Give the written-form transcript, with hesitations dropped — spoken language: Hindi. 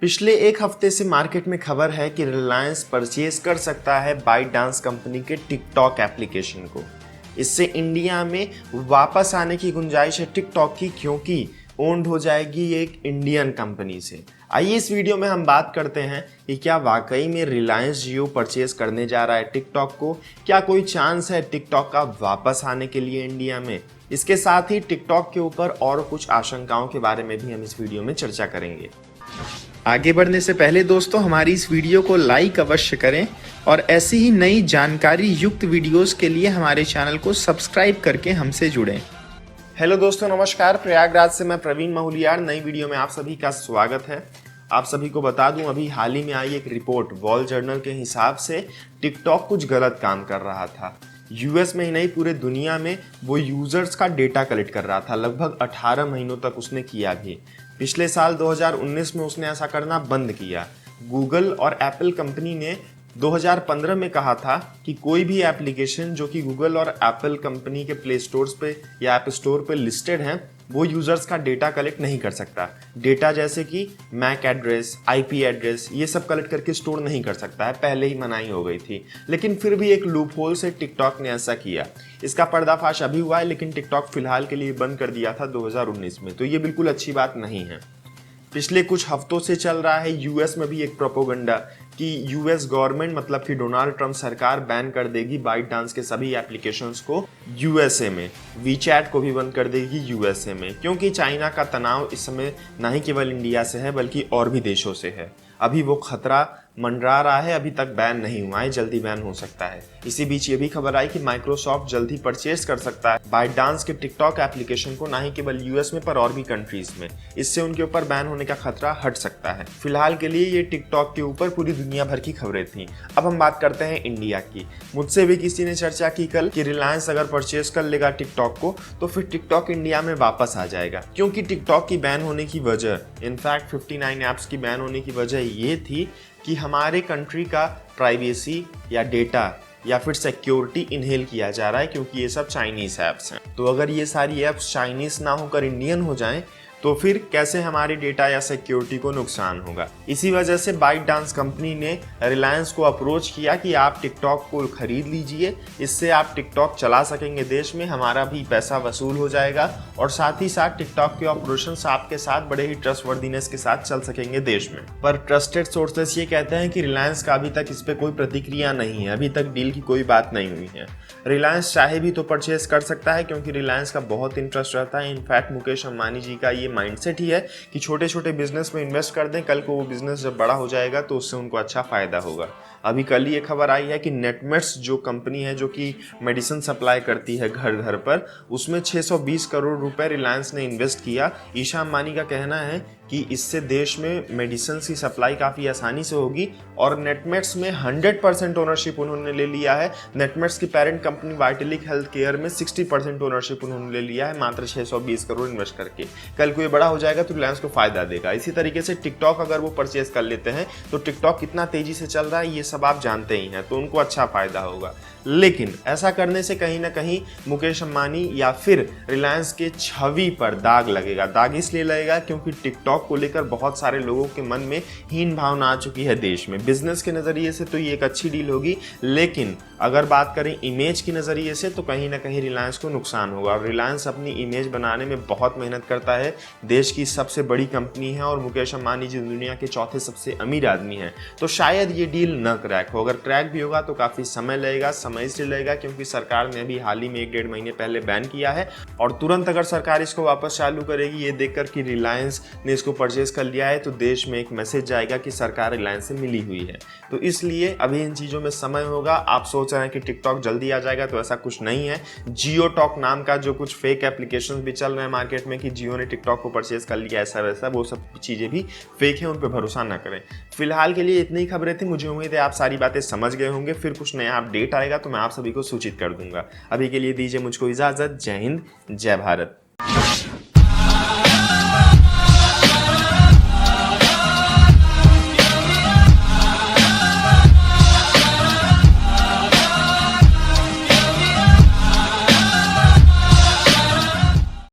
पिछले एक हफ्ते से मार्केट में खबर है कि रिलायंस परचेज कर सकता है बाइटडांस कंपनी के टिकटॉक एप्लीकेशन को। इससे इंडिया में वापस आने की गुंजाइश है टिकटॉक की, क्योंकि ओन्ड हो जाएगी एक इंडियन कंपनी से। आइए इस वीडियो में हम बात करते हैं कि क्या वाकई में रिलायंस जियो परचेज करने जा रहा है टिकटॉक को। क्या कोई चांस है टिकटॉक का वापस आने के लिए इंडिया में। इसके साथ ही टिकटॉक के ऊपर और कुछ आशंकाओं के बारे में भी हम इस वीडियो में चर्चा करेंगे। आगे बढ़ने से पहले दोस्तों हमारी इस वीडियो को लाइक अवश्य करें और ऐसी ही नई जानकारी युक्त वीडियोस के लिए हमारे चैनल को सब्सक्राइब करके हमसे जुड़ें। हेलो दोस्तों, नमस्कार। प्रयागराज से मैं प्रवीण महूलियार नई वीडियो में आप सभी का स्वागत है। आप सभी को बता दूं, अभी हाल ही में आई एक रिपोर्ट वॉल जर्नल के हिसाब से टिकटॉक कुछ गलत काम कर रहा था। यूएस में ही नहीं, पूरे दुनिया में वो यूजर्स का डेटा कलेक्ट कर रहा था। लगभग 18 महीनों तक उसने किया भी। पिछले साल 2019 में उसने ऐसा करना बंद किया। गूगल और एप्पल कंपनी ने 2015 में कहा था कि कोई भी एप्लीकेशन जो कि गूगल और एप्पल कंपनी के प्ले स्टोर्स पे या ऐप स्टोर पे लिस्टेड हैं, वो यूजर्स का डेटा कलेक्ट नहीं कर सकता। डेटा जैसे कि मैक एड्रेस, आईपी एड्रेस, ये सब कलेक्ट करके स्टोर नहीं कर सकता है। पहले ही मनाही हो गई थी, लेकिन फिर भी एक लूप होल से टिकटॉक ने ऐसा किया। इसका पर्दाफाश अभी हुआ है, लेकिन टिकटॉक फिलहाल के लिए बंद कर दिया था 2019 में। तो ये बिल्कुल अच्छी बात नहीं है। पिछले कुछ हफ्तों से चल रहा है यूएस में भी एक प्रोपोगंडा कि यूएस गवर्नमेंट, मतलब कि डोनाल्ड ट्रंप सरकार, बैन कर देगी बाइटडांस के सभी एप्लीकेशंस को यूएसए में। वीचैट को भी बंद कर देगी यूएसए में, क्योंकि चाइना का तनाव इस समय न ही केवल इंडिया से है बल्कि और भी देशों से है। अभी वो खतरा मंडरा रहा है, अभी तक बैन नहीं हुआ है, जल्दी बैन हो सकता है। इसी बीच ये भी खबर आई कि माइक्रोसॉफ्ट जल्दी परचेज कर सकता है बाइटडांस के टिकटॉक एप्लीकेशन को, ना ही केवल यूएस में पर और भी कंट्रीज में। इससे उनके ऊपर बैन होने का खतरा हट सकता है। फिलहाल के लिए ये टिकटॉक के ऊपर पूरी दुनिया भर की खबरें थी। अब हम बात करते हैं इंडिया की। मुझसे भी किसी ने चर्चा की कल कि रिलायंस अगर परचेज कर लेगा टिकटॉक को तो फिर टिकटॉक इंडिया में वापस आ जाएगा। क्योंकि टिकटॉक की बैन होने की वजह, इनफैक्ट 59 ऐप्स की बैन होने की वजह ये थी कि हमारे कंट्री का प्राइवेसी या डेटा या फिर सिक्योरिटी इनहेल किया जा रहा है, क्योंकि ये सब चाइनीज ऐप्स हैं। तो अगर ये सारी ऐप्स चाइनीज ना होकर इंडियन हो जाएं तो फिर कैसे हमारे डेटा या सिक्योरिटी को नुकसान होगा। इसी वजह से बाइटडांस कंपनी ने रिलायंस को अप्रोच किया कि आप टिकटॉक को खरीद लीजिए, इससे आप टिकटॉक चला सकेंगे देश में, हमारा भी पैसा वसूल हो जाएगा और साथ ही साथ टिकटॉक के ऑपरेशंस आपके साथ बड़े ही ट्रस्टवर्दीनेस के साथ चल सकेंगे देश में। पर ट्रस्टेड सोर्सेस ये कहते हैं कि रिलायंस का अभी तक इस पर कोई प्रतिक्रिया नहीं है, अभी तक डील की कोई बात नहीं हुई है। रिलायंस चाहे भी तो परचेज कर सकता है, क्योंकि रिलायंस का बहुत इंटरेस्ट रहता है। इनफैक्ट मुकेश अंबानी जी का ये माइंडसेट ही है कि छोटे छोटे बिजनेस में इन्वेस्ट कर दें, कल को वो बिजनेस जब बड़ा हो जाएगा तो उससे उनको अच्छा फायदा होगा। अभी कल ही ये खबर आई है कि नेटमेट्स जो कंपनी है जो कि मेडिसिन सप्लाई करती है घर घर पर, उसमें 620 करोड़ रुपए रिलायंस ने इन्वेस्ट किया। ईशा अंबानी का कहना है कि इससे देश में मेडिसिन की सप्लाई काफ़ी आसानी से होगी और नेटमेट्स में 100% ओनरशिप उन्होंने ले लिया है। नेटमेट्स की पेरेंट कंपनी वाइटलिक हेल्थ केयर में 60% ओनरशिप उन्होंने ले लिया है, मात्र 620 करोड़ इन्वेस्ट करके। कल को ये बड़ा हो जाएगा तो रिलायंस को फायदा देगा। इसी तरीके से टिकटॉक अगर वो परचेज कर लेते हैं तो टिकटॉक कितना तेजी से चल रहा है ये सब आप जानते ही हैं, तो उनको अच्छा फायदा होगा। लेकिन ऐसा करने से कहीं ना कहीं मुकेश अंबानी या फिर रिलायंस के छवि पर दाग लगेगा। दाग इसलिए लगेगा क्योंकि टिकटॉक को लेकर बहुत सारे लोगों के मन में हीन भावना आ चुकी है देश में। बिजनेस के नज़रिए से तो ये एक अच्छी डील होगी, लेकिन अगर बात करें इमेज के नज़रिए से तो कहीं ना कहीं रिलायंस को नुकसान होगा। और रिलायंस अपनी इमेज बनाने में बहुत मेहनत करता है, देश की सबसे बड़ी कंपनी है और मुकेश अंबानी जी दुनिया के चौथे सबसे अमीर आदमी हैं। तो शायद ये डील न क्रैक हो। अगर क्रैक भी होगा तो काफ़ी समय लगेगा। समय इसलिए लगेगा क्योंकि सरकार ने अभी हाल ही में 1-1.5 महीने पहले बैन किया है और तुरंत अगर सरकार इसको वापस चालू करेगी ये देखकर कि रिलायंस ने इसको परचेज कर लिया है, तो देश में एक मैसेज जाएगा कि सरकार रिलायंस से मिली हुई है। तो इसलिए अभी इन चीज़ों में समय होगा। आप सोच रहे हैं कि टिकटॉक जल्दी आ जाएगा, तो ऐसा कुछ नहीं है। जियो टॉक नाम का जो कुछ फेक एप्लीकेशन भी चल रहे हैं मार्केट में कि जियो ने टिकटॉक को परचेज कर लिया, ऐसा वैसा, वो सब चीज़ें भी फेक हैं, उन पर भरोसा ना करें। फिलहाल के लिए इतनी खबरें थी। मुझे उम्मीद है आप सारी बातें समझ गए होंगे। फिर कुछ नया अपडेट आएगा तो मैं आप सभी को सूचित कर दूंगा। अभी के लिए दीजिए मुझको इजाज़त। जय हिंद, जय भारत।